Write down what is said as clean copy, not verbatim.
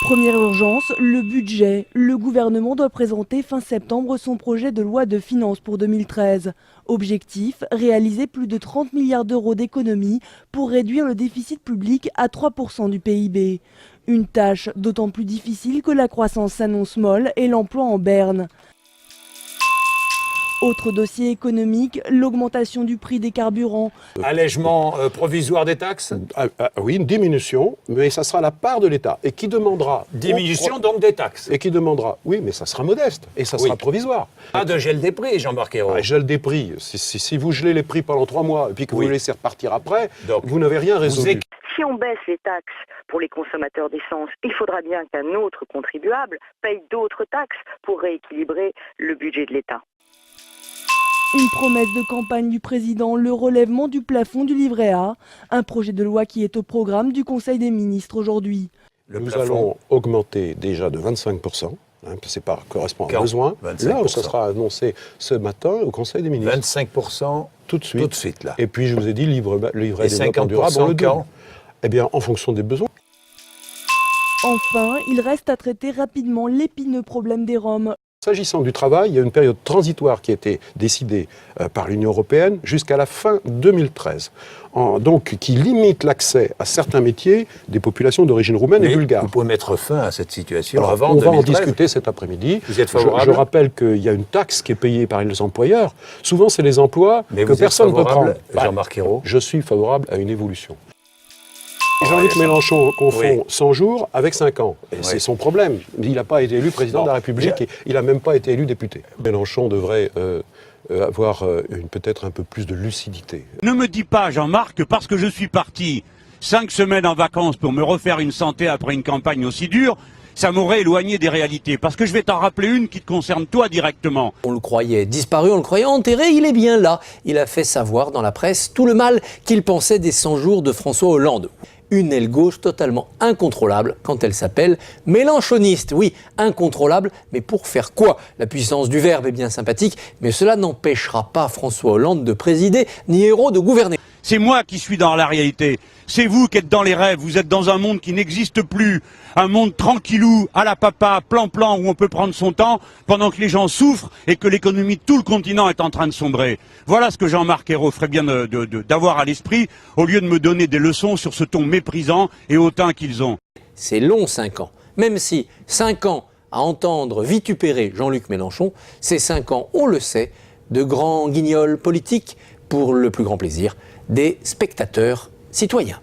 Première urgence, le budget. Le gouvernement doit présenter fin septembre son projet de loi de finances pour 2013. Objectif, réaliser plus de 30 milliards d'euros d'économies pour réduire le déficit public à 3% du PIB. Une tâche d'autant plus difficile que la croissance s'annonce molle et l'emploi en berne. Autre dossier économique, l'augmentation du prix des carburants. Allègement provisoire des taxes ? Oui, une diminution, mais ça sera la part de l'État. Et qui demandera... Diminution donc des taxes. Et qui demandera... Oui, mais ça sera modeste, et ça sera provisoire. Pas de gel des prix, Jean-Marc Ayrault. Gel des prix. Si vous gelez les prix pendant 3 mois, et puis que vous les laissez repartir après, donc, vous n'avez rien résolu. Si on baisse les taxes pour les consommateurs d'essence, il faudra bien qu'un autre contribuable paye d'autres taxes pour rééquilibrer le budget de l'État. Une promesse de campagne du président, le relèvement du plafond du livret A, un projet de loi qui est au programme du Conseil des ministres aujourd'hui. Nous allons augmenter déjà de 25%, c'est pas correspond à besoin, là où ça sera annoncé ce matin au Conseil des ministres. 25% tout de suite. Tout de suite là. Et puis je vous ai dit livret développement durable, on le double. Eh bien, en fonction des besoins. Enfin, il reste à traiter rapidement l'épineux problème des Roms. S'agissant du travail, il y a une période transitoire qui a été décidée par l'Union européenne jusqu'à la fin 2013, donc qui limite l'accès à certains métiers des populations d'origine roumaine et bulgare. Vous pouvez mettre fin à cette situation avant 2013. On va en discuter cet après-midi. Vous êtes favorable ? Je rappelle qu'il y a une taxe qui est payée par les employeurs. Souvent, c'est les emplois que personne ne peut prendre. Jean-Marc Ayrault ? Je suis favorable à une évolution. Jean-Luc Mélenchon confond 100 jours avec 5 ans. Et c'est son problème. Il n'a pas été élu président de la République et il n'a même pas été élu député. Mélenchon devrait avoir peut-être un peu plus de lucidité. Ne me dis pas, Jean-Marc, que parce que je suis parti 5 semaines en vacances pour me refaire une santé après une campagne aussi dure, ça m'aurait éloigné des réalités. Parce que je vais t'en rappeler une qui te concerne toi directement. On le croyait disparu, on le croyait enterré, il est bien là. Il a fait savoir dans la presse tout le mal qu'il pensait des 100 jours de François Hollande. Une aile gauche totalement incontrôlable quand elle s'appelle mélenchoniste. Oui, incontrôlable, mais pour faire quoi ? La puissance du verbe est bien sympathique, mais cela n'empêchera pas François Hollande de présider, ni Ayrault de gouverner. C'est moi qui suis dans la réalité. C'est vous qui êtes dans les rêves. Vous êtes dans un monde qui n'existe plus. Un monde tranquillou, à la papa, plan-plan, où on peut prendre son temps pendant que les gens souffrent et que l'économie de tout le continent est en train de sombrer. Voilà ce que Jean-Marc Ayrault ferait bien d'avoir à l'esprit, au lieu de me donner des leçons sur ce ton méprisant et hautain qu'ils ont. C'est long 5 ans. Même si 5 ans à entendre vitupérer Jean-Luc Mélenchon, c'est 5 ans, on le sait, de grands guignols politiques pour le plus grand plaisir des spectateurs citoyens.